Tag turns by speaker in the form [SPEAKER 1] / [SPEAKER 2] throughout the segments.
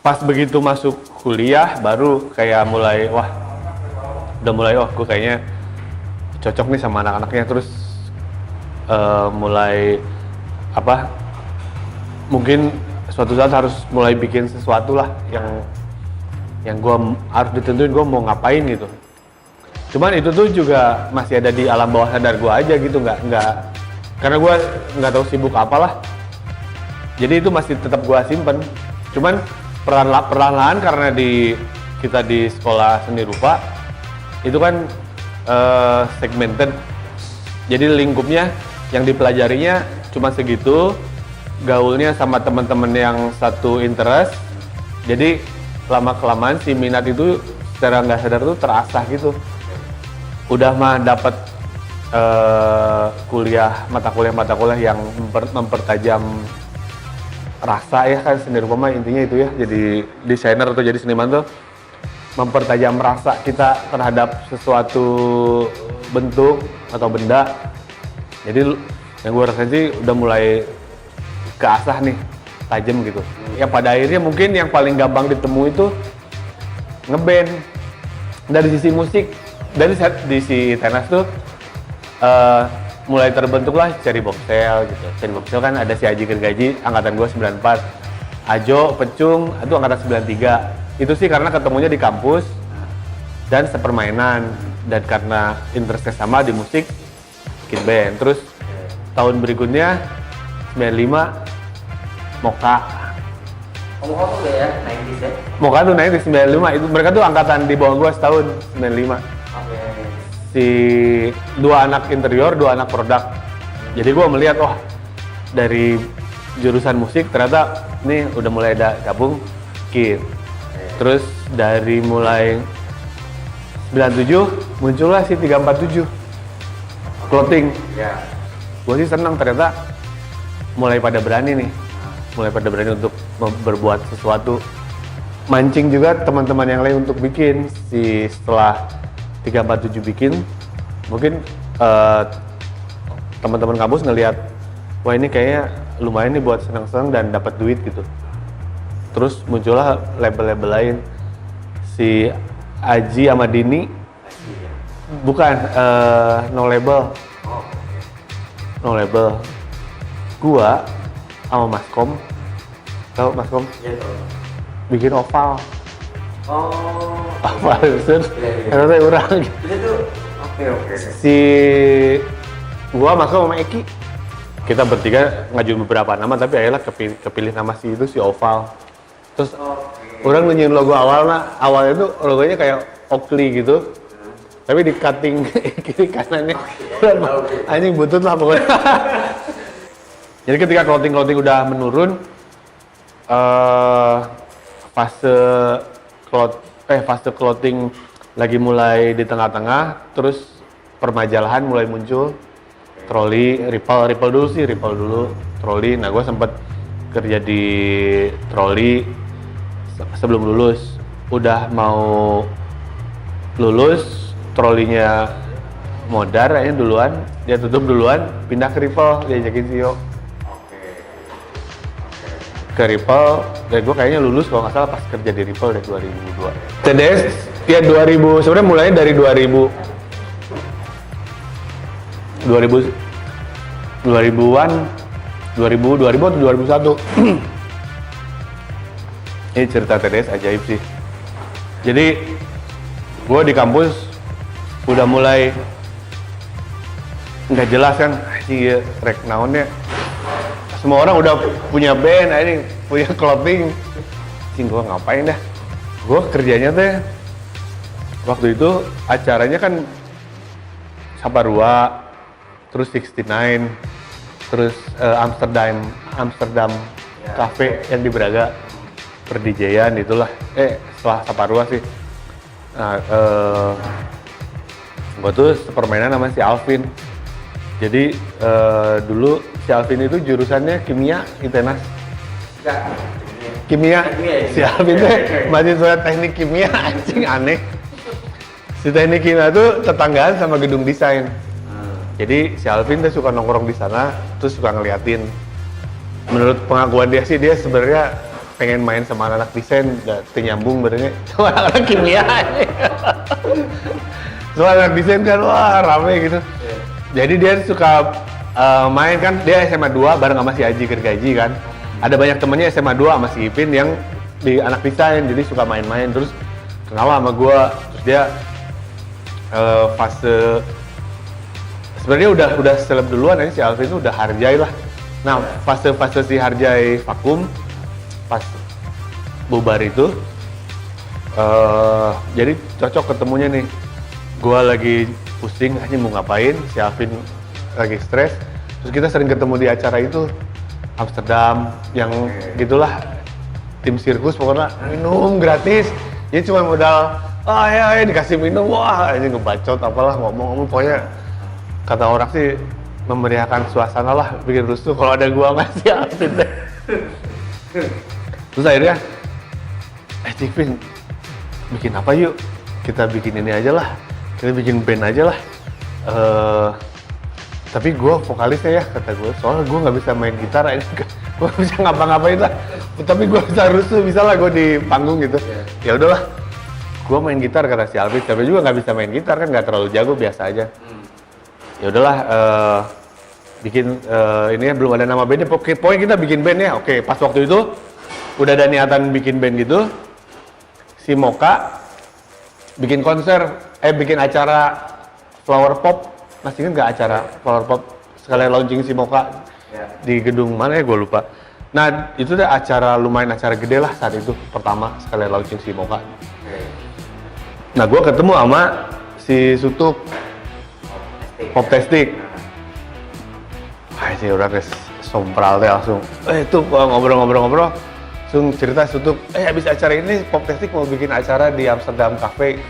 [SPEAKER 1] Pas begitu masuk kuliah baru kayak mulai gue kayaknya cocok nih sama anak-anaknya. Terus mulai mungkin suatu saat harus mulai bikin sesuatu lah yang gue harus ditentuin gue mau ngapain gitu. Cuman itu tuh juga masih ada di alam bawah sadar gue aja gitu, nggak karena gue nggak tahu sibuk apalah. Jadi itu masih tetap gue simpen. Cuman perlahan-lahan karena kita di sekolah seni rupa itu kan segmented. Jadi lingkupnya yang dipelajarinya cuma segitu, gaulnya sama teman-teman yang satu interest. Jadi lama-kelamaan si minat itu secara nggak sadar tuh terasah gitu. Udah mah dapat mata kuliah yang mempertajam rasa ya kan. Seni rupa mah intinya itu ya, jadi desainer atau jadi seniman tuh mempertajam rasa kita terhadap sesuatu bentuk atau benda. Jadi yang gue rasain sih udah mulai keasah nih, tajam gitu. Ya pada akhirnya mungkin yang paling gampang ditemu itu ngeband. Dari sisi musik, dari di si tenas tuh mulai terbentuklah Cherry Bombshell gitu. Cherry Bombshell kan ada si Aji Gergaji, angkatan gue 94. Ajo, Pecung, itu angkatan 93. Itu sih karena ketemunya di kampus dan sepermainan. Dan karena interestnya sama di musik, bikin band. Terus tahun berikutnya, 95, Moka.
[SPEAKER 2] Moka tuh udah ya, 90s ya?
[SPEAKER 1] Moka tuh 90s, 95. Itu, mereka tuh angkatan di bawah gue setahun, 95. Si dua anak interior, dua anak produk. Jadi gue melihat, dari jurusan musik ternyata nih udah mulai ada gabung Kid. Terus dari mulai 97 muncullah si 347 clothing. Gue sih senang ternyata mulai pada berani untuk berbuat sesuatu. Mancing juga teman-teman yang lain untuk bikin. Setelah 347 bikin, mungkin teman-teman kampus ngelihat, wah ini kayaknya lumayan nih buat senang-senang dan dapat duit gitu. Terus muncullah label-label lain, si Aji sama Dini, bukan no label, gua sama Maskom, tahu Maskom?
[SPEAKER 2] Iya tahu.
[SPEAKER 1] Bikin oval. Oval itu, ternyata orang.
[SPEAKER 2] Itu tuh, oke.
[SPEAKER 1] Si gua Maskom sama Eki, kita bertiga ngajuin beberapa nama tapi akhirnya kepilih nama si Oval. Terus orang nunjukin logo awalnya tuh logonya kayak Oakley gitu, tapi di cutting kiri kanannya anjing butut lah pokoknya. Jadi ketika clothing udah menurun, fase clothing lagi mulai di tengah-tengah, terus permajalahan mulai muncul. Troli, Ripple dulu, Troli. Nah, gue sempet kerja di Troli sebelum lulus. Udah mau lulus, Trolinya modar, akhirnya duluan, dia tutup duluan, pindah ke Ripple, diajakin CEO. Ke Ripple, dan gue kayaknya lulus kalau nggak salah pas kerja di Ripple deh 2002. TDS, ya 2000, sebenarnya mulainya dari 2000-an, 2000 atau 2001. Ini cerita TDS ajaib sih. Jadi gue di kampus udah mulai nggak jelas kan, sih rek naonnya. Semua orang udah punya band, ini punya clothing. Cing, gue ngapain dah? Gue kerjanya teh waktu itu acaranya kan Saparua, terus 69, terus Amsterdam Cafe yang di Braga, per DJ-an itulah. Setelah Saparua sih. Nah, gue tuh permainan sama si Alvin. Jadi dulu si Alvin itu jurusannya kimia ITENAS. Kimia. Si Alvin tuh mahasiswa teknik kimia, anjing aneh. Si teknik kimia tuh tetanggaan sama gedung desain. Jadi si Alvin tuh suka nongkrong di sana, terus suka ngeliatin. Menurut pengakuan dia sih, dia sebenarnya pengen main sama anak desain, udah nyambung badannya sama anak kimia. Soal anak desain kan wah rame gitu. Jadi dia suka main kan, dia SMA 2 bareng sama si Aji Gergaji kan. Ada banyak temennya SMA 2 sama si Ipin yang di anak desain, jadi suka main-main terus kenal sama gua. Terus dia fase sebenarnya udah seleb duluan ya, si Alvin itu udah Harjai lah. Nah, fase-fase si Harjai vakum pas bubar itu jadi cocok ketemunya nih. Gua lagi pusing aja mau ngapain, si Alvin lagi stres. Terus kita sering ketemu di acara itu Amsterdam yang gitulah, tim sirkus pokoknya minum gratis. Jadi cuma modal ya dikasih minum, wah ini ngebacot apalah ngomong-ngomong, pokoknya kata orang sih memeriahkan suasana lah, bikin rusuh kalau ada gua masih Alvin deh. Terus akhirnya Cipin bikin apa yuk, kita bikin ini aja lah, kita bikin band aja lah. Tapi gue vokalisnya ya, kata gue, soalnya gue nggak bisa main gitar, ini gue bisa ngapa-ngapain lah. Tapi gue bisa rusuh, bisa lah gue di panggung gitu. Ya udahlah, gue main gitar kata si Alvin, tapi juga nggak bisa main gitar kan, nggak terlalu jago, biasa aja. Ya udahlah, bikin ini ya, belum ada nama bandnya, pokoknya kita bikin band ya. Oke, pas waktu itu udah ada niatan bikin band gitu, si Moka bikin konser, bikin acara Flower Pop. Masih kan nggak acara Flower Pop sekalian launching si Moka di gedung mana ya gue lupa. Nah itu udah lumayan acara gede lah saat itu, pertama sekalian launching si Moka. Nah gue ketemu sama si Sutup Poptastic. Wah sih udah guys sompral deh langsung. Itu ngobrol-ngobrol langsung cerita Sutup. Habis acara ini Poptastic mau bikin acara di Amsterdam Cafe.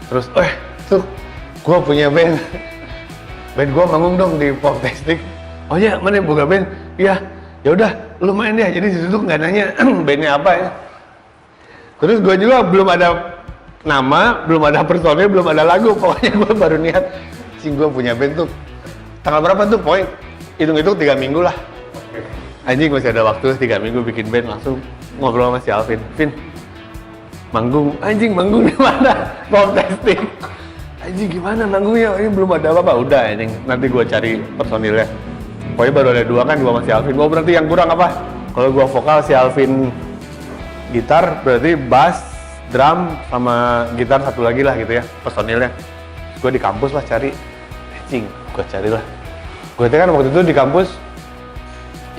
[SPEAKER 1] Terus tuh gue punya band gue manggung dong di Poptastic. Oh iya, mana buka band? Iya, ya udah, lu main ya. Jadi situ tuh nggak nanya bandnya apa ya. Terus gue juga belum ada nama, belum ada personil, belum ada lagu. Pokoknya gue baru niat, sih gue punya band tuh. Tanggal berapa tuh? Pokoknya hitung-hitung 3 minggu lah. Anjing masih ada waktu 3 minggu bikin band, langsung ngobrol sama si Alvin. Vin, manggung di mana? Poptastic. Anjing gimana manggungnya, ini belum ada apa-apa. Udah anjing, nanti gue cari personilnya. Pokoknya baru ada 2 kan, gue sama si Alvin. Oh berarti yang kurang apa? Kalau gue vokal, si Alvin gitar, berarti bass, drum, sama gitar 1 lagi lah gitu ya, personilnya. Gue di kampus lah cari, anjing, gue carilah. Gue kan waktu itu di kampus,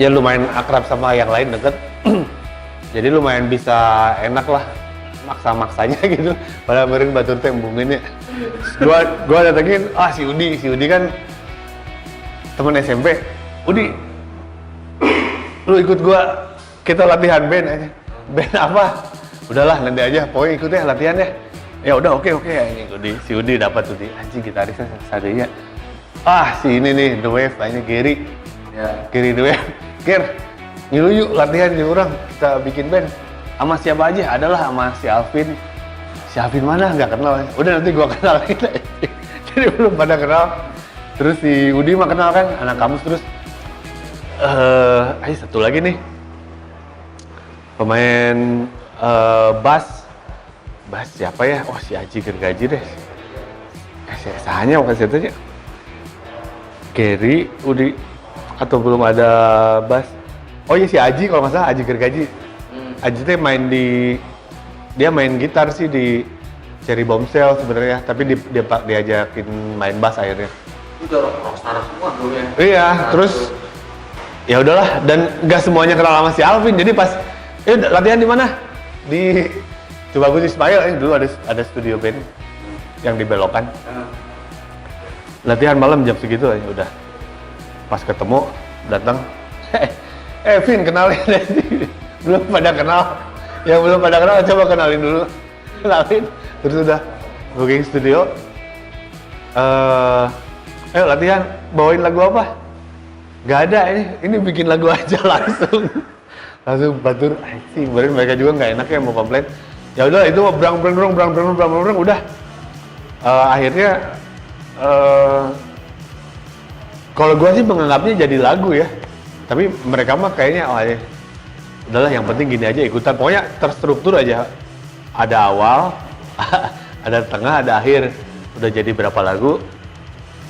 [SPEAKER 1] ya lumayan akrab sama yang lain deket. Jadi lumayan bisa enak lah, maksa-maksanya gitu. Padahal kemarin batur teh embunginnya. Gua datengin, si Udi kan temen SMP. Udi, lu ikut gua, kita latihan band aja. Band apa? Udahlah nanti aja, pokoknya ikut ya latihan ya. Ya udah oke ini si Udi dapat Udi. Anjing gitarisnya sadenya. Si ini nih The Wave, ini Gary. Ya, Gary The Wave. Ger, ngilu yuk latihan di orang, kita bikin band. Sama siapa aja? Adalah sama si Alvin. Si Alvin mana? Nggak kenal. Udah nanti gua kenal kita. Jadi belum pada kenal. Terus si Udi mah kenal kan, anak kampus. Terus satu lagi nih. Pemain bass siapa ya? Oh si Aji Gergaji deh. Sahanya bukan situ aja. Gary, Udi, atau belum ada bass. Oh iya si Aji kalau nggak salah, Aji Gergaji. Aji tuh dia main gitar sih di Cherry Bombshell sebenarnya, tapi dia diajakin main bass akhirnya.
[SPEAKER 2] Itu udah rockstar semua dulu ya.
[SPEAKER 1] Iya, terus ya udahlah, dan nggak semuanya kenal sama si Alvin. Jadi pas latihan di mana? Di Cobagus Ismail, dulu ada studio band yang di Belokan. Latihan malam jam segitu aja udah. Pas ketemu datang, Vin kenalin aja. Belum pada kenal. Yang belum pada kenal coba kenalin dulu. Kenalin. Terus udah booking studio. Ayo latihan, bawain lagu apa? Gak ada ini bikin lagu aja langsung. Langsung batur, sih kemarin mereka juga nggak enak ya mau komplain. Ya udah itu berang udah. Akhirnya kalau gua sih menganggapnya jadi lagu ya. Tapi mereka mah kayaknya udahlah yang penting gini aja ikutan, pokoknya terstruktur aja, ada awal ada tengah ada akhir, udah jadi berapa lagu,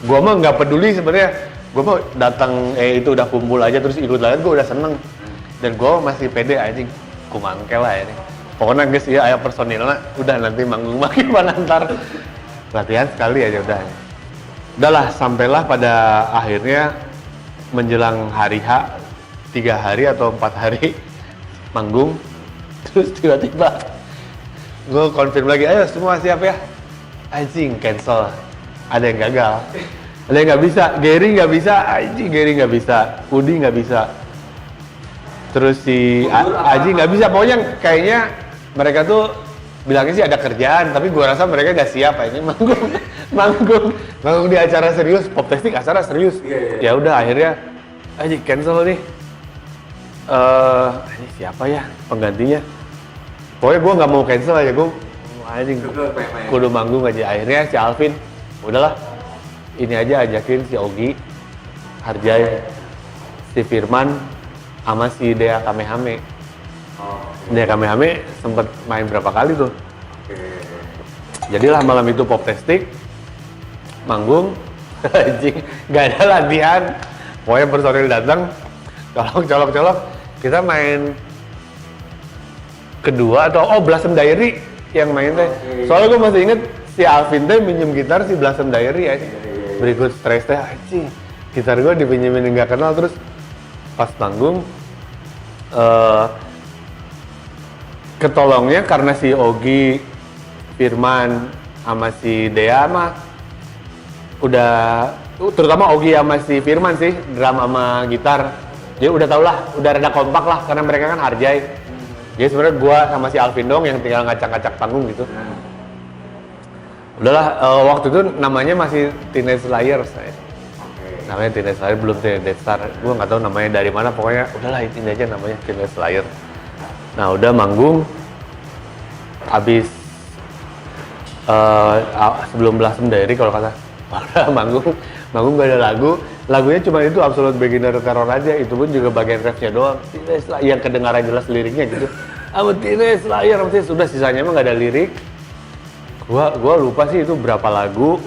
[SPEAKER 1] gua mah nggak peduli sebenarnya, gua mah datang itu udah kumpul aja terus ikut lagi gua udah seneng, dan gua masih pede anjing, kumangkel lah ini, pokoknya guys ya ayah personilnya udah nanti manggung makin mana ntar latihan sekali aja udahlah sampailah pada akhirnya menjelang hari H 3 hari atau 4 hari manggung, terus tiba-tiba gue konfirm lagi, ayo semua siap ya, anjing cancel, ada yang gagal, ada yang nggak bisa, Gary nggak bisa, anjing Gary nggak bisa, Udi nggak bisa, terus si Aji nggak bisa, pokoknya kayaknya mereka tuh bilangnya sih ada kerjaan, tapi gue rasa mereka nggak siap ini manggung di acara serius, Poptastic acara serius, ya udah akhirnya Aji cancel nih. Ini siapa ya penggantinya? Pokoknya gue nggak mau cancel aja, gue anjing kudu manggung aja. Akhirnya si Alvin, udahlah ini aja ajakin si Ogi, Harjay, si Firman, sama si Dea Kamehame. Dea Kamehame sempet main berapa kali tuh. Jadilah malam itu Poptastic, manggung, anjing nggak ada latihan. Pokoknya personil datang, colok, kita main kedua atau Blossom Diary yang main teh. Soalnya gue masih inget si Alvin teh minjem gitar si Blossom Diary ya. Berikut Stress teh anjing. Gitar gue dipinjemin nggak kenal, terus pas manggung ketolongnya karena si Ogi, Firman sama si Dea mah udah, terutama Ogi sama si Firman sih drum sama gitar. Jadi udah tau lah, udah rada kompak lah, karena mereka kan Harjay. Jadi sebenarnya gua sama si Alvin dong yang tinggal ngacak-ngacak panggung gitu. Udahlah, waktu itu namanya masih Teenage Slayer saya. Namanya Teenage Slayer, belum Teenage Star. Gua nggak tahu namanya dari mana, pokoknya udahlah ini aja namanya Teenage Slayer. Nah udah manggung, habis sebelum Blossom Diary kalau kata, udah manggung gak ada lagunya cuma itu Absolute Beginner Terror aja, itu pun juga bagian refnya doang, yang kedengaran jelas liriknya gitu. Teenage Slayer, sudah sisanya emang gak ada lirik. Gua lupa sih itu berapa lagu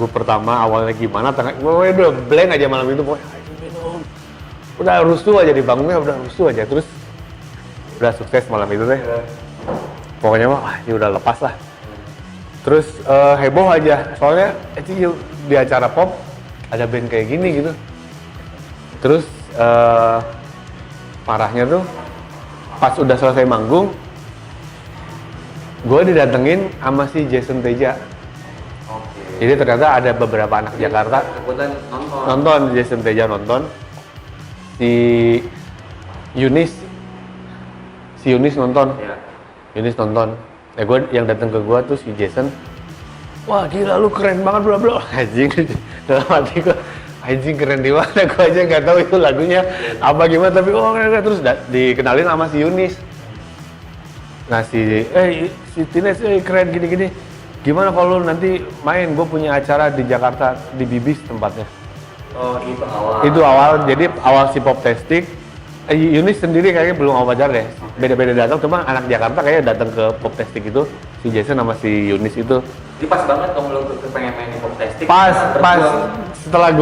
[SPEAKER 1] pertama awalnya gimana, gua udah blank aja malam itu, udah rusuh aja di panggungnya, udah rusuh aja, terus udah sukses malam itu deh. Pokoknya mah ini udah lepas lah. Terus heboh aja, soalnya itu di acara pop ada band kayak gini gitu. Terus parahnya tuh pas udah selesai manggung, gue didatengin sama si Jason Teja. Jadi ternyata ada beberapa anak Jakarta nonton Jason Teja nonton, si Yunis nonton. Yunis nonton. Gue yang datang ke gue tuh si Jason, wah gila lu keren banget bla bla, anjing dalam hati gue, anjing keren di mana, gue aja nggak tahu itu lagunya apa gimana, tapi terus dikenalin sama si Yunis. Nah si Tines keren gini gimana kalau nanti main, gue punya acara di Jakarta di Bibis tempatnya. Itu awal jadi awal si Poptastic. Yunis sendiri kayaknya belum awal pacar deh, beda-beda datang, cuma anak Jakarta kayaknya datang ke Poptastic itu, si Jason sama si Yunis itu.
[SPEAKER 2] Jadi pas banget kamu lo pengen main di Poptastic.
[SPEAKER 1] Pas setelah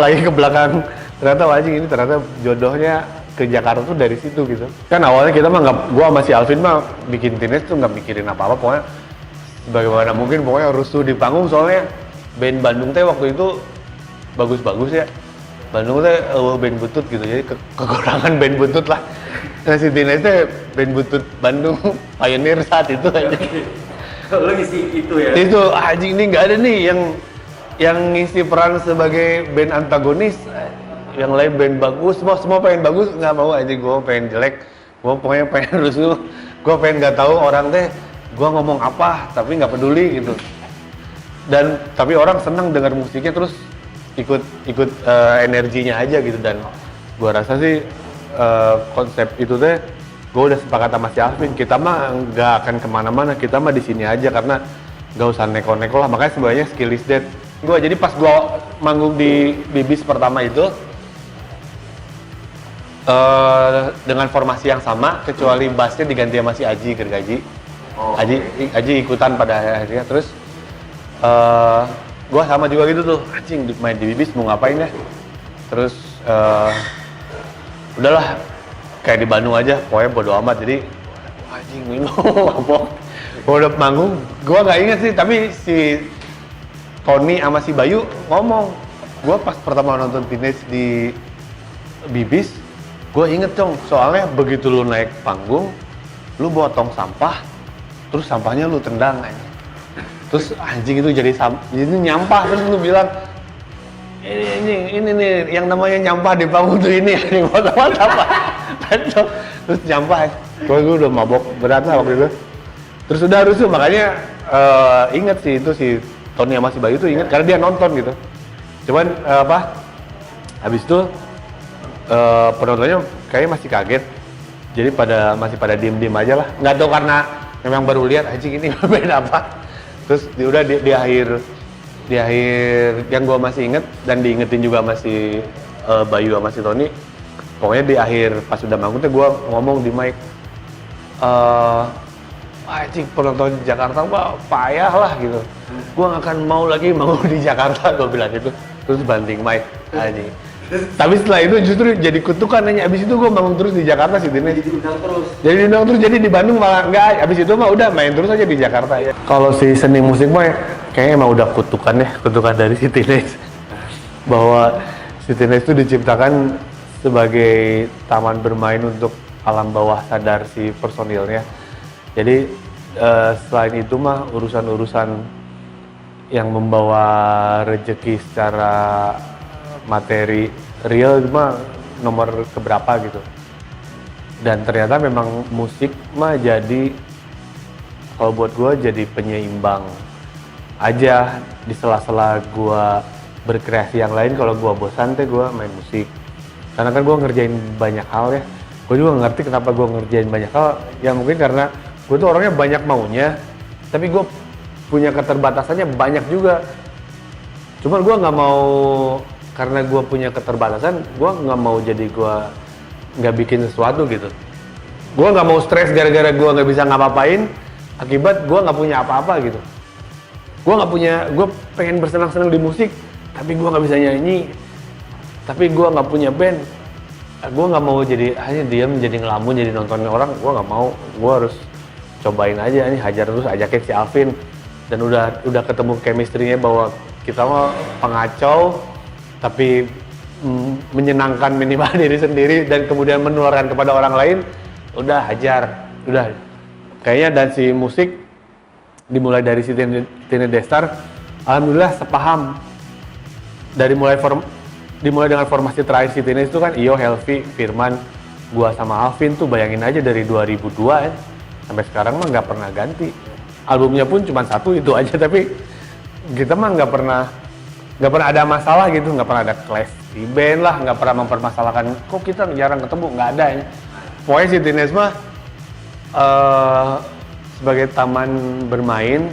[SPEAKER 1] lagi ke belakang, ternyata wajib ini ternyata jodohnya ke Jakarta tuh dari situ gitu. Kan awalnya kita mah gua sama si Alvin mah bikin Teenage tuh nggak mikirin apa-apa, pokoknya bagaimana mungkin pokoknya rusuh di panggung, soalnya band Bandung teh waktu itu bagus-bagus ya. Bandung teh band butut gitu, jadi kekurangan band butut lah. Nah si Teenage teh band butut Bandung pioneer saat itu aja.
[SPEAKER 2] Lo ngisi itu ya?
[SPEAKER 1] Itu anjing ini nggak ada nih yang ngisi peran sebagai band antagonis. Yang lain band bagus, semua pengen bagus, nggak mau aja, gue pengen jelek, gue pokoknya pengen rusuh, gue pengen nggak tahu orang teh gue ngomong apa, tapi nggak peduli gitu. Dan tapi orang senang dengar musiknya, terus ikut energinya aja gitu. Dan gue rasa sih konsep itu teh gue udah sepakat sama si Alvin, kita mah nggak akan kemana-mana, kita mah di sini aja karena nggak usah neko-neko lah. Makanya sebenarnya skill is dead. Gue jadi pas gue manggung di Bibis pertama itu, Dengan formasi yang sama, kecuali bassnya diganti sama si Aji Gergaji.
[SPEAKER 2] Oh,
[SPEAKER 1] Aji ikutan pada akhirnya, terus gua sama juga gitu tuh, anjing main di Bibis mau ngapain ya? Terus udahlah, kayak di Bandung aja, pokoknya bodo amat. Jadi anjing minum mabok. Gua udah manggung, gua nggak inget sih, tapi si Tony sama si Bayu ngomong, gua pas pertama nonton Teenage di Bibis, gua inget dong, soalnya begitu lu naik panggung, lu bawa tong sampah, terus sampahnya lu tendang aja. Terus anjing itu jadi nyampah, terus lu bilang, ini nih yang namanya nyampah di panggung tuh ini, buat apa? Terus nyampah, gue udah mabok berat lah waktu itu. Terus udah rusuh, makanya inget sih itu si Tony sama si Bayu tuh inget karena dia nonton gitu. Cuman habis itu penontonnya kayaknya masih kaget, jadi masih pada diem aja lah. Nggak tahu karena memang baru lihat anjing ini beda apa. Terus di akhir yang gue masih inget dan diingetin juga masih Bayu sama si Tony. Pokoknya di akhir pas udah manggung tuh gue ngomong di mic, anjing penonton di Jakarta wah payah lah gitu. Gue gak akan mau lagi manggung di Jakarta, gue bilang gitu. Terus banting mic anjing. Tapi setelah itu justru jadi kutukan nanya. Abis itu gue manggung terus di Jakarta sih Tines. Jadi diundang terus, jadi di Bandung malah enggak. Abis itu mah udah main terus aja di Jakarta ya. Kalau si seni musik mah kayaknya emang udah kutukan ya, kutukan dari si Tines. Bahwa si Tines itu diciptakan sebagai taman bermain untuk alam bawah sadar si personilnya. Jadi selain itu mah urusan-urusan yang membawa rezeki secara materi real mah nomor keberapa gitu. Dan ternyata memang musik mah jadi, kalau buat gue jadi penyeimbang aja di sela-sela gue berkreasi yang lain. Kalau gue bosan teh gue main musik, karena kan gue ngerjain banyak hal ya. Gue juga ngerti kenapa gue ngerjain banyak hal, ya mungkin karena gue tuh orangnya banyak maunya, tapi gue punya keterbatasannya banyak juga. Cuman gue nggak mau, karena gue punya keterbatasan, gue nggak mau jadi gue nggak bikin sesuatu gitu. Gue nggak mau stres gara-gara gue nggak bisa ngapa-ngapain, akibat gue nggak punya apa-apa gitu. Gue pengen bersenang-senang di musik, tapi gue nggak bisa nyanyi, tapi gue nggak punya band. Gue nggak mau jadi hanya diam, jadi ngelamun, jadi nontonin orang. Gue nggak mau. Gue harus cobain aja nih, hajar terus, ajakin si Alvin. Dan udah ketemu chemistry-nya bahwa kita mah pengacau, tapi menyenangkan minimal diri sendiri dan kemudian menularkan kepada orang lain. Udah hajar, udah. Kayaknya dan si musik dimulai dari si Tine Destar, alhamdulillah sepaham. Dimulai dengan formasi terakhir si Tine itu kan Iyo, Helvi, Firman, gua sama Alvin tuh bayangin aja dari 2002 ya. Sampai sekarang mah nggak pernah ganti. Albumnya pun cuma satu itu aja, tapi kita mah nggak pernah ada masalah gitu, nggak pernah ada clash di band lah, nggak pernah mempermasalahkan kok kita jarang ketemu, nggak ada ya. Pokoknya si Tines mah sebagai taman bermain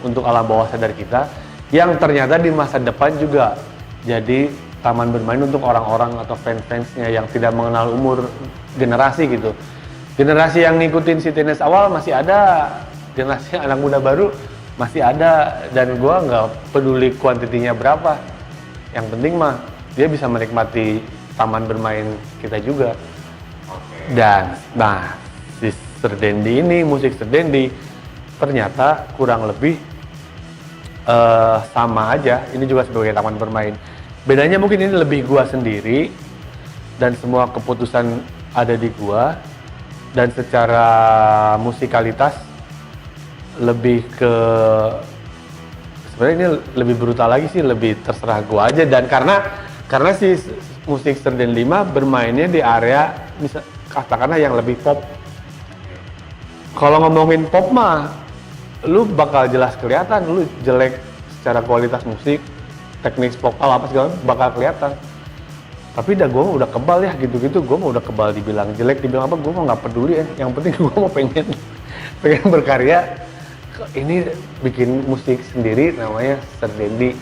[SPEAKER 1] untuk alam bawah sadar kita, yang ternyata di masa depan juga jadi taman bermain untuk orang-orang atau fans-fansnya yang tidak mengenal umur generasi gitu. Generasi yang ngikutin si Tines awal masih ada, generasi anak muda baru masih ada, dan gua nggak peduli kuantitinya berapa. Yang penting mah dia bisa menikmati taman bermain kita juga. Dan nah si Serdendi ini, musik Serdendi ternyata kurang lebih sama aja. Ini juga sebagai taman bermain. Bedanya mungkin ini lebih gua sendiri dan semua keputusan ada di gua, dan secara musikalitas lebih ke, sebenarnya ini lebih brutal lagi sih, lebih terserah gua aja. Dan karena si musik Serdendi 5 bermainnya di area katakanlah yang lebih pop. Kalau ngomongin pop mah lu bakal jelas kelihatan lu jelek secara kualitas musik, teknik vokal apa segala bakal kelihatan. Tapi gue udah kebal ya gitu-gitu, gue mau udah kebal dibilang jelek, dibilang apa, gue mau nggak peduli ya. Yang penting gue mau pengen berkarya. Ini bikin musik sendiri namanya Serdendi.